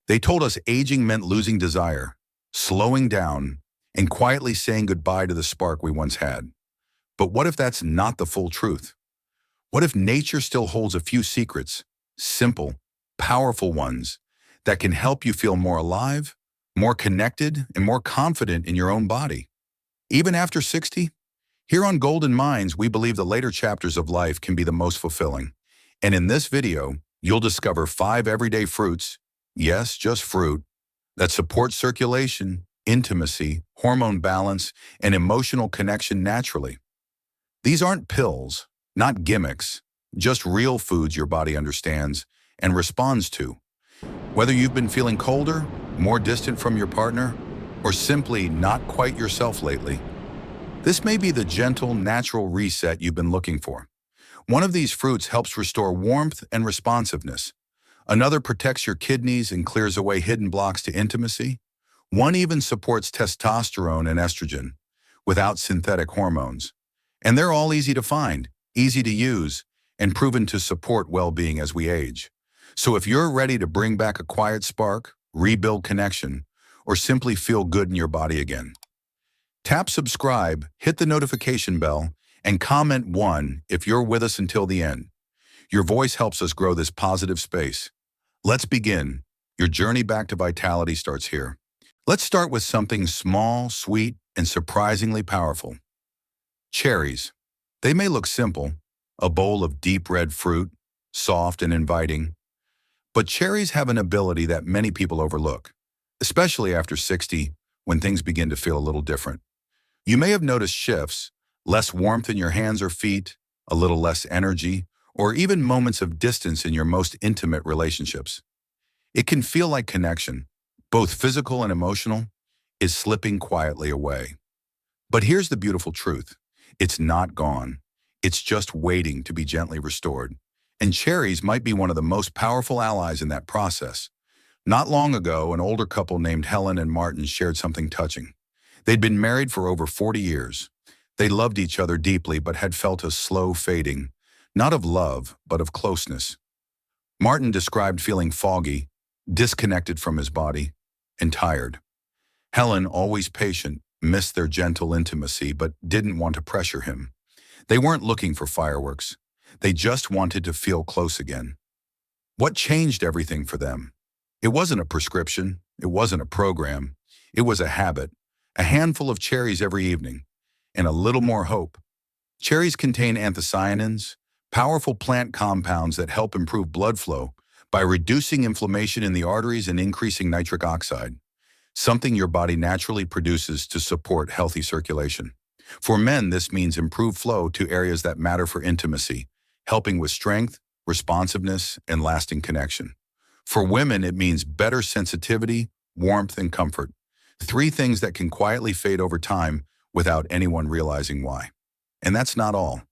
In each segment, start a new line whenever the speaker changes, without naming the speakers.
They told us aging meant losing desire, slowing down, and quietly saying goodbye to the spark we once had. But what if that's not the full truth? What if nature still holds a few secrets, simple, powerful ones, that can help you feel more alive, more connected, and more confident in your own body? Even after 60? Here on Golden Minds, we believe the later chapters of life can be the most fulfilling. And in this video, you'll discover 5 everyday fruits, yes, just fruit, that support circulation, intimacy, hormone balance, and emotional connection naturally. These aren't pills, not gimmicks, just real foods your body understands and responds to. Whether you've been feeling colder, more distant from your partner, or simply not quite yourself lately, this may be the gentle, natural reset you've been looking for. One of these fruits helps restore warmth and responsiveness. Another protects your kidneys and clears away hidden blocks to intimacy. One even supports testosterone and estrogen without synthetic hormones. And they're all easy to find, easy to use, and proven to support well-being as we age. So if you're ready to bring back a quiet spark, rebuild connection, or simply feel good in your body again, tap subscribe, hit the notification bell, and comment 1 if you're with us until the end. Your voice helps us grow this positive space. Let's begin. Your journey back to vitality starts here. Let's start with something small, sweet, and surprisingly powerful. Cherries. They may look simple, a bowl of deep red fruit, soft and inviting, but cherries have an ability that many people overlook, especially after 60, when things begin to feel a little different. You may have noticed shifts, less warmth in your hands or feet, a little less energy, or even moments of distance in your most intimate relationships. It can feel like connection, both physical and emotional, is slipping quietly away. But here's the beautiful truth. It's not gone. It's just waiting to be gently restored. And cherries might be one of the most powerful allies in that process. Not long ago, an older couple named Helen and Martin shared something touching. They'd been married for over 40 years. They loved each other deeply but had felt a slow fading, not of love, but of closeness. Martin described feeling foggy, disconnected from his body, and tired. Helen, always patient, missed their gentle intimacy but didn't want to pressure him. They weren't looking for fireworks. They just wanted to feel close again. What changed everything for them? It wasn't a prescription. It wasn't a program. It was a habit, a handful of cherries every evening, and a little more hope. Cherries contain anthocyanins, powerful plant compounds that help improve blood flow by reducing inflammation in the arteries and increasing nitric oxide, something your body naturally produces to support healthy circulation. For men, this means improved flow to areas that matter for intimacy, helping with strength, responsiveness, and lasting connection. For women, it means better sensitivity, warmth, and comfort. 3 things that can quietly fade over time without anyone realizing why. And that's not all.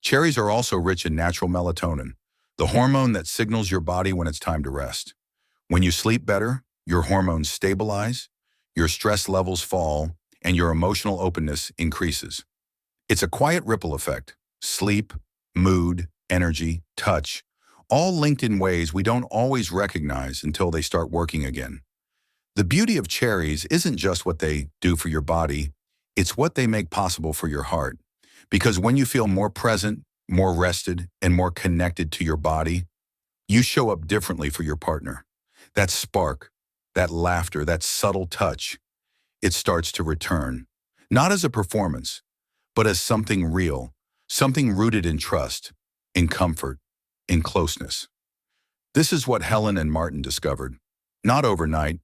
Cherries are also rich in natural melatonin, the hormone that signals your body when it's time to rest. When you sleep better, your hormones stabilize, your stress levels fall, and your emotional openness increases. It's a quiet ripple effect. Sleep, mood, energy, touch, all linked in ways we don't always recognize until they start working again. The beauty of cherries isn't just what they do for your body, it's what they make possible for your heart. Because when you feel more present, more rested, and more connected to your body, you show up differently for your partner. That spark, that laughter, that subtle touch, it starts to return. Not as a performance, but as something real, something rooted in trust, in comfort, in closeness. This is what Helen and Martin discovered. Not overnight,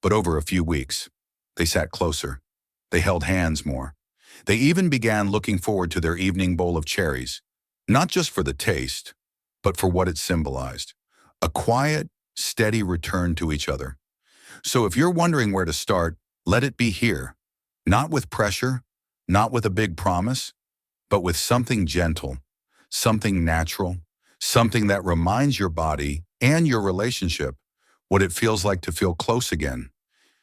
but over a few weeks. They sat closer. They held hands more. They even began looking forward to their evening bowl of cherries, not just for the taste, but for what it symbolized. A quiet, steady return to each other. So if you're wondering where to start, let it be here. Not with pressure, not with a big promise, but with something gentle, something natural, something that reminds your body and your relationship what it feels like to feel close again.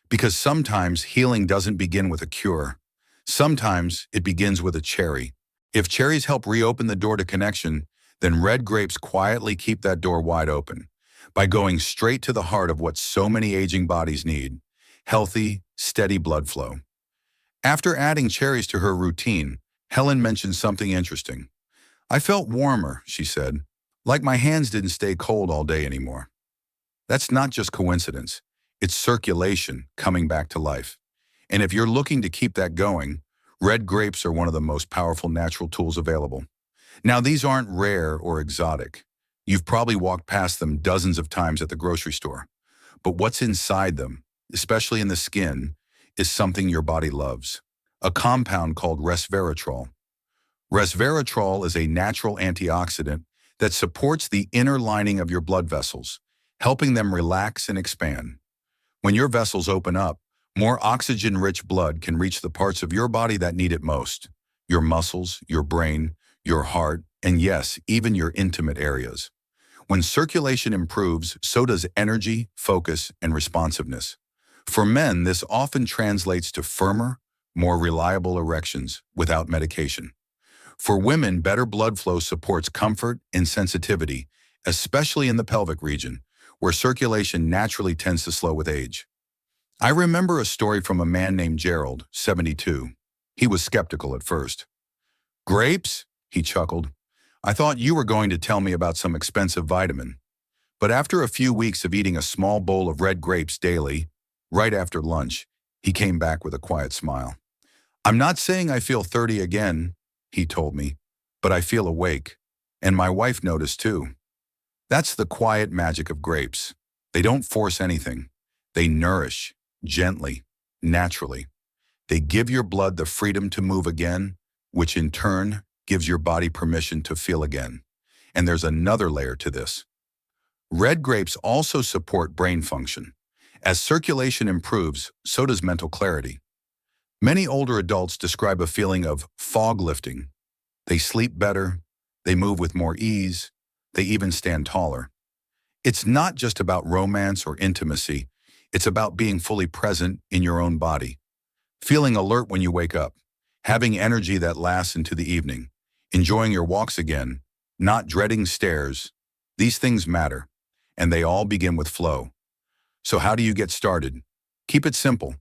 Because sometimes healing doesn't begin with a cure. Sometimes it begins with a cherry. If cherries help reopen the door to connection, then red grapes quietly keep that door wide open. by going straight to the heart of what so many aging bodies need: healthy, steady blood flow. After adding cherries to her routine, Helen mentioned something interesting. "I felt warmer," she said, "like my hands didn't stay cold all day anymore." That's not just coincidence. It's circulation coming back to life. And if you're looking to keep that going, red grapes are one of the most powerful natural tools available. Now, these aren't rare or exotic. You've probably walked past them dozens of times at the grocery store. But what's inside them, especially in the skin, is something your body loves: a compound called resveratrol. Resveratrol is a natural antioxidant that supports the inner lining of your blood vessels, helping them relax and expand. When your vessels open up, more oxygen-rich blood can reach the parts of your body that need it most: your muscles, your brain, your heart, and yes, even your intimate areas. When circulation improves, so does energy, focus, and responsiveness. For men, this often translates to firmer, more reliable erections without medication. For women, better blood flow supports comfort and sensitivity, especially in the pelvic region, where circulation naturally tends to slow with age. I remember a story from a man named Gerald, 72. He was skeptical at first. "Grapes?" he chuckled. "I thought you were going to tell me about some expensive vitamin." But after a few weeks of eating a small bowl of red grapes daily, right after lunch, he came back with a quiet smile. "I'm not saying I feel 30 again," he told me, "but I feel awake. And my wife noticed too." That's the quiet magic of grapes. They don't force anything. They nourish, gently, naturally. They give your blood the freedom to move again, which in turn gives your body permission to feel again. And there's another layer to this. Red grapes also support brain function. As circulation improves, so does mental clarity. Many older adults describe a feeling of fog lifting. They sleep better, they move with more ease, they even stand taller. It's not just about romance or intimacy, it's about being fully present in your own body. Feeling alert when you wake up, having energy that lasts into the evening, enjoying your walks again, not dreading stairs. These things matter, and they all begin with flow. So how do you get started? Keep it simple.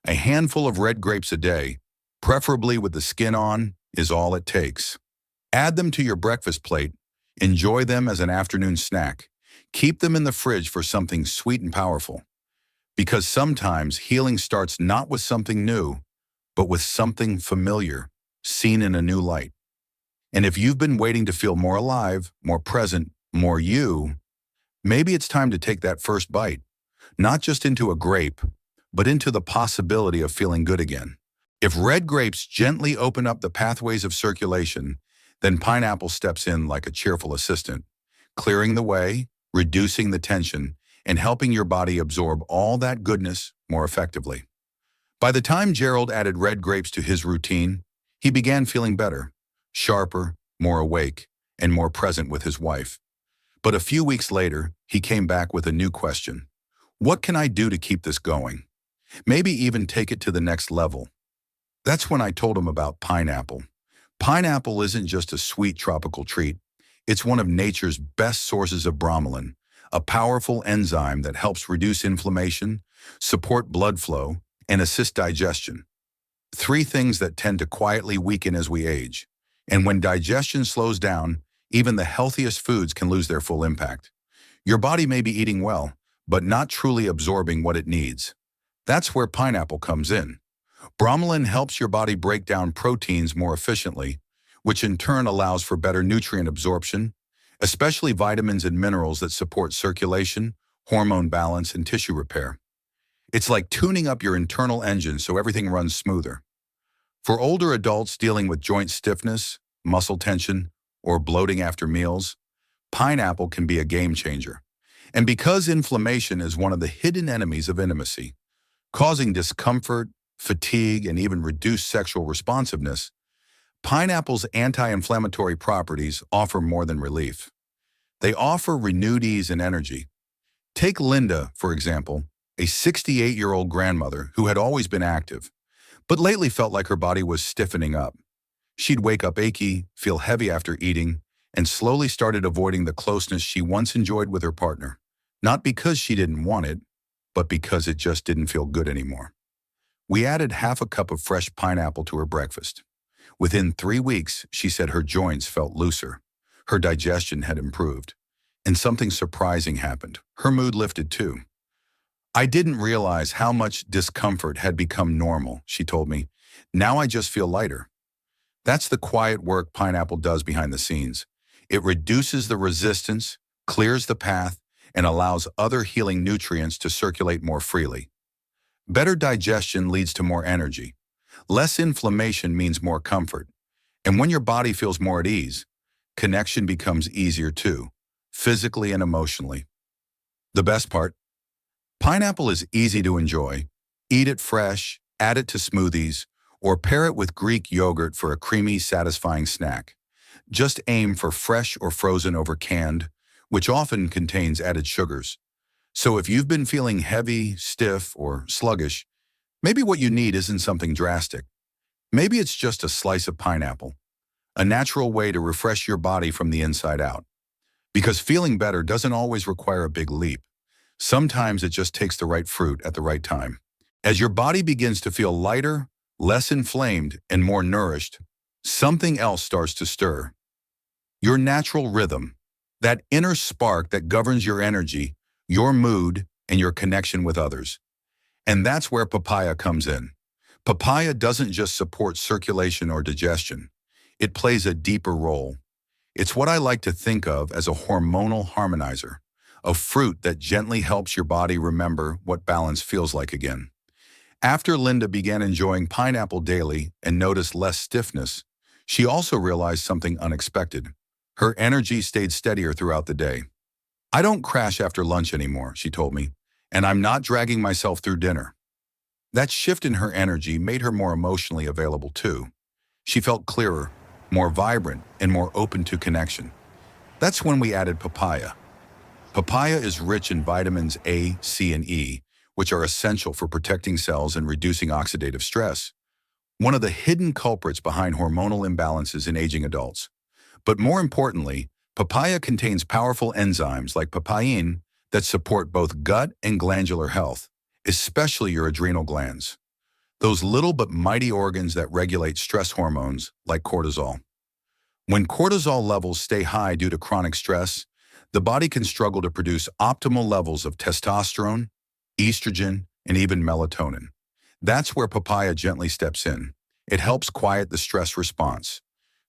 A handful of red grapes a day, preferably with the skin on, is all it takes. Add them to your breakfast plate. Enjoy them as an afternoon snack. Keep them in the fridge for something sweet and powerful. Because sometimes healing starts not with something new, but with something familiar, seen in a new light. And if you've been waiting to feel more alive, more present, more you, maybe it's time to take that first bite, not just into a grape, but into the possibility of feeling good again. If red grapes gently open up the pathways of circulation, then pineapple steps in like a cheerful assistant, clearing the way, reducing the tension, and helping your body absorb all that goodness more effectively. By the time Gerald added red grapes to his routine, he began feeling better, sharper, more awake, and more present with his wife. But a few weeks later, he came back with a new question. What can I do to keep this going? Maybe even take it to the next level. That's when I told him about pineapple. Pineapple isn't just a sweet tropical treat. It's one of nature's best sources of bromelain, a powerful enzyme that helps reduce inflammation, support blood flow, and assist digestion. Three things that tend to quietly weaken as we age. And when digestion slows down, even the healthiest foods can lose their full impact. Your body may be eating well, but not truly absorbing what it needs. That's where pineapple comes in. Bromelain helps your body break down proteins more efficiently, which in turn allows for better nutrient absorption, especially vitamins and minerals that support circulation, hormone balance, and tissue repair. It's like tuning up your internal engine so everything runs smoother. For older adults dealing with joint stiffness, muscle tension, or bloating after meals, pineapple can be a game changer. And because inflammation is one of the hidden enemies of intimacy, causing discomfort, fatigue, and even reduced sexual responsiveness, pineapple's anti-inflammatory properties offer more than relief. They offer renewed ease and energy. Take Linda, for example, a 68-year-old grandmother who had always been active, but lately felt like her body was stiffening up. She'd wake up achy, feel heavy after eating, and slowly started avoiding the closeness she once enjoyed with her partner. Not because she didn't want it, but because it just didn't feel good anymore. We added half a cup of fresh pineapple to her breakfast. Within 3 weeks, she said her joints felt looser. Her digestion had improved. And something surprising happened. Her mood lifted too. I didn't realize how much discomfort had become normal, she told me. Now I just feel lighter. That's the quiet work pineapple does behind the scenes. It reduces the resistance, clears the path, and allows other healing nutrients to circulate more freely. Better digestion leads to more energy. Less inflammation means more comfort. And when your body feels more at ease, connection becomes easier too, physically and emotionally. The best part? Pineapple is easy to enjoy. Eat it fresh, add it to smoothies, or pair it with Greek yogurt for a creamy, satisfying snack. Just aim for fresh or frozen over canned, which often contains added sugars. So if you've been feeling heavy, stiff, or sluggish, maybe what you need isn't something drastic. Maybe it's just a slice of pineapple, a natural way to refresh your body from the inside out. Because feeling better doesn't always require a big leap. Sometimes it just takes the right fruit at the right time. As your body begins to feel lighter, less inflamed, and more nourished, something else starts to stir. Your natural rhythm, that inner spark that governs your energy, your mood, and your connection with others. And that's where papaya comes in. Papaya doesn't just support circulation or digestion. It plays a deeper role. It's what I like to think of as a hormonal harmonizer, a fruit that gently helps your body remember what balance feels like again. After Linda began enjoying pineapple daily and noticed less stiffness, she also realized something unexpected. Her energy stayed steadier throughout the day. I don't crash after lunch anymore, she told me, and I'm not dragging myself through dinner. That shift in her energy made her more emotionally available too. She felt clearer, more vibrant, and more open to connection. That's when we added papaya. Papaya is rich in vitamins A, C, and E, which are essential for protecting cells and reducing oxidative stress, one of the hidden culprits behind hormonal imbalances in aging adults. But more importantly, papaya contains powerful enzymes like papain that support both gut and glandular health, especially your adrenal glands, those little but mighty organs that regulate stress hormones like cortisol. When cortisol levels stay high due to chronic stress, the body can struggle to produce optimal levels of testosterone, estrogen, and even melatonin. That's where papaya gently steps in. It helps quiet the stress response,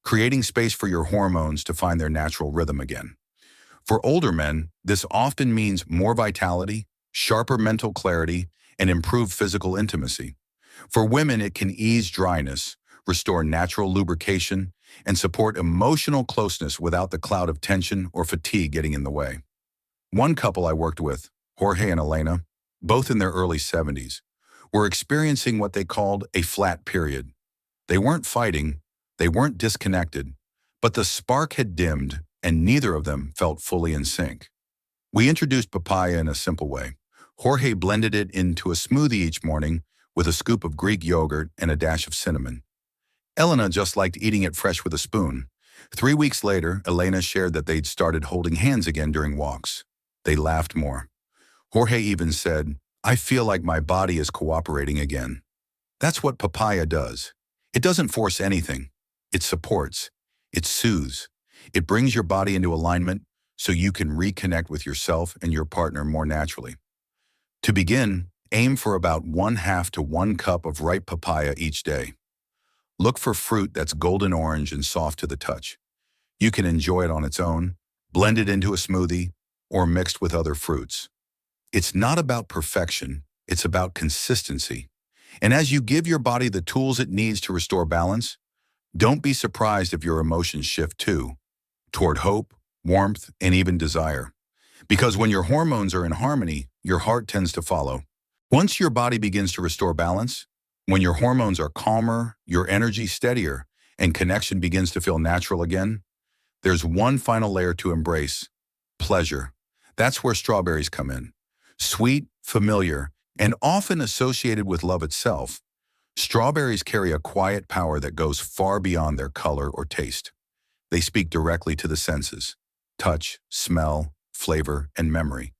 creating space for your hormones to find their natural rhythm again. For older men, this often means more vitality, sharper mental clarity, and improved physical intimacy. For women, it can ease dryness, restore natural lubrication, and support emotional closeness without the cloud of tension or fatigue getting in the way. One couple I worked with, Jorge and Elena, both in their early 70s, were experiencing what they called a flat period. They weren't fighting, they weren't disconnected, but the spark had dimmed and neither of them felt fully in sync. We introduced papaya in a simple way. Jorge blended it into a smoothie each morning with a scoop of Greek yogurt and a dash of cinnamon. Elena just liked eating it fresh with a spoon. 3 weeks later, Elena shared that they'd started holding hands again during walks. They laughed more. Jorge even said, "I feel like my body is cooperating again." That's what papaya does. It doesn't force anything. It supports. It soothes. It brings your body into alignment so you can reconnect with yourself and your partner more naturally. To begin, aim for about 1/2 to 1 cup of ripe papaya each day. Look for fruit that's golden orange and soft to the touch. You can enjoy it on its own, blend it into a smoothie, or mixed with other fruits. It's not about perfection, it's about consistency. And as you give your body the tools it needs to restore balance, don't be surprised if your emotions shift too, toward hope, warmth, and even desire. Because when your hormones are in harmony, your heart tends to follow. Once your body begins to restore balance, when your hormones are calmer, your energy steadier, and connection begins to feel natural again, there's one final layer to embrace: pleasure. That's where strawberries come in. Sweet, familiar, and often associated with love itself, strawberries carry a quiet power that goes far beyond their color or taste. They speak directly to the senses: touch, smell, flavor, and memory.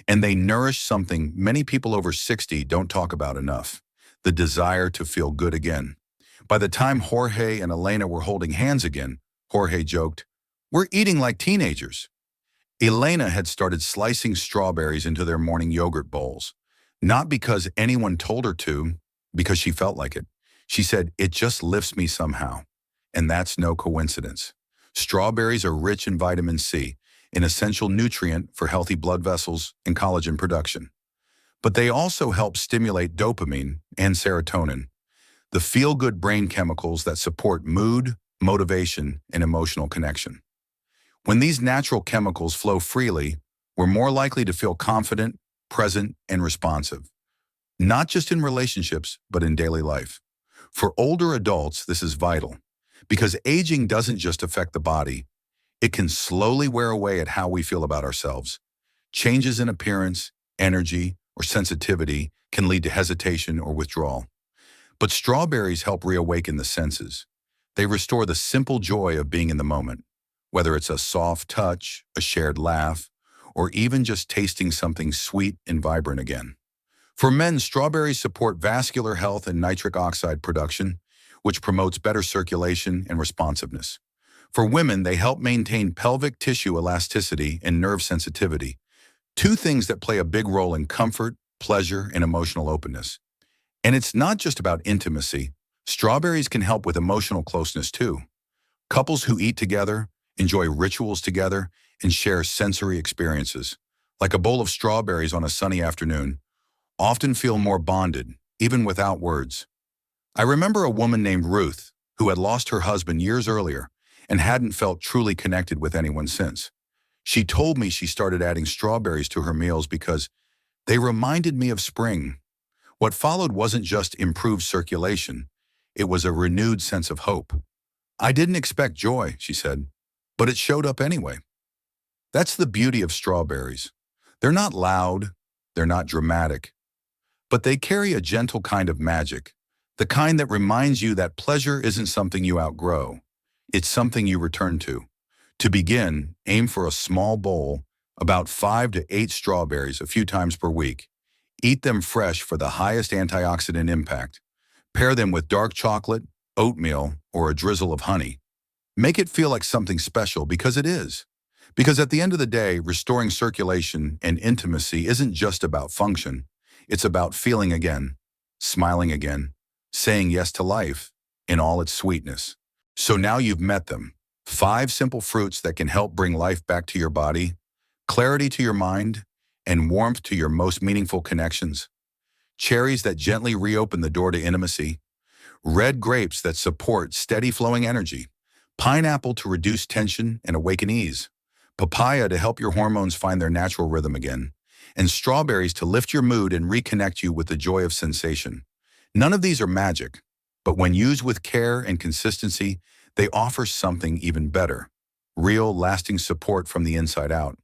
And they nourish something many people over 60 don't talk about enough: the desire to feel good again. By the time Jorge and Elena were holding hands again, Jorge joked, "We're eating like teenagers." Elena had started slicing strawberries into their morning yogurt bowls, not because anyone told her to, because she felt like it. She said, "It just lifts me somehow." And that's no coincidence. Strawberries are rich in vitamin C, an essential nutrient for healthy blood vessels and collagen production. But they also help stimulate dopamine and serotonin, the feel-good brain chemicals that support mood, motivation, and emotional connection. When these natural chemicals flow freely, we're more likely to feel confident, present, and responsive, not just in relationships, but in daily life. For older adults, this is vital, because aging doesn't just affect the body. It can slowly wear away at how we feel about ourselves. Changes in appearance, energy, or sensitivity can lead to hesitation or withdrawal. But strawberries help reawaken the senses. They restore the simple joy of being in the moment, whether it's a soft touch, a shared laugh, or even just tasting something sweet and vibrant again. For men, strawberries support vascular health and nitric oxide production, which promotes better circulation and responsiveness. For women, they help maintain pelvic tissue elasticity and nerve sensitivity, two things that play a big role in comfort, pleasure, and emotional openness. And it's not just about intimacy. Strawberries can help with emotional closeness too. Couples who eat together, enjoy rituals together, and share sensory experiences, like a bowl of strawberries on a sunny afternoon, often feel more bonded, even without words. I remember a woman named Ruth who had lost her husband years earlier and hadn't felt truly connected with anyone since. She told me she started adding strawberries to her meals because they reminded me of spring. What followed wasn't just improved circulation, it was a renewed sense of hope. "I didn't expect joy," she said, "but it showed up anyway." That's the beauty of strawberries. They're not loud, they're not dramatic, but they carry a gentle kind of magic, the kind that reminds you that pleasure isn't something you outgrow. It's something you return to. To begin, aim for a small bowl, about 5 to 8 strawberries a few times per week. Eat them fresh for the highest antioxidant impact. Pair them with dark chocolate, oatmeal, or a drizzle of honey. Make it feel like something special, because it is. Because at the end of the day, restoring circulation and intimacy isn't just about function. It's about feeling again, smiling again, saying yes to life in all its sweetness. So now you've met them. 5 simple fruits that can help bring life back to your body, clarity to your mind, and warmth to your most meaningful connections. Cherries that gently reopen the door to intimacy. Red grapes that support steady flowing energy. Pineapple to reduce tension and awaken ease. Papaya to help your hormones find their natural rhythm again. And strawberries to lift your mood and reconnect you with the joy of sensation. None of these are magic, but when used with care and consistency, they offer something even better: real, lasting support from the inside out.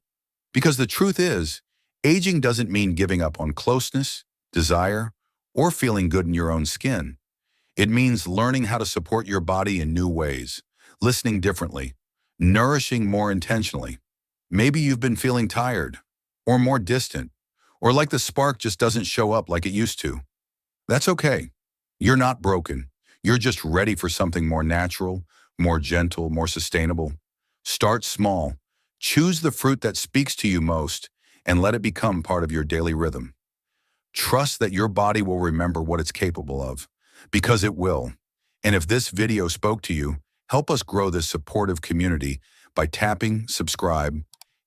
Because the truth is, aging doesn't mean giving up on closeness, desire, or feeling good in your own skin. It means learning how to support your body in new ways, listening differently, nourishing more intentionally. Maybe you've been feeling tired, or more distant, or like the spark just doesn't show up like it used to. That's okay. You're not broken. You're just ready for something more natural, more gentle, more sustainable. Start small. Choose the fruit that speaks to you most and let it become part of your daily rhythm. Trust that your body will remember what it's capable of, because it will. And if this video spoke to you, help us grow this supportive community by tapping subscribe,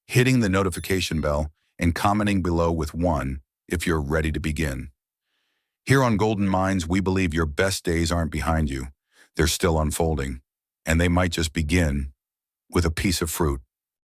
hitting the notification bell, and commenting below with 1 if you're ready to begin. Here on Golden Minds, we believe your best days aren't behind you. They're still unfolding, and they might just begin with a piece of fruit.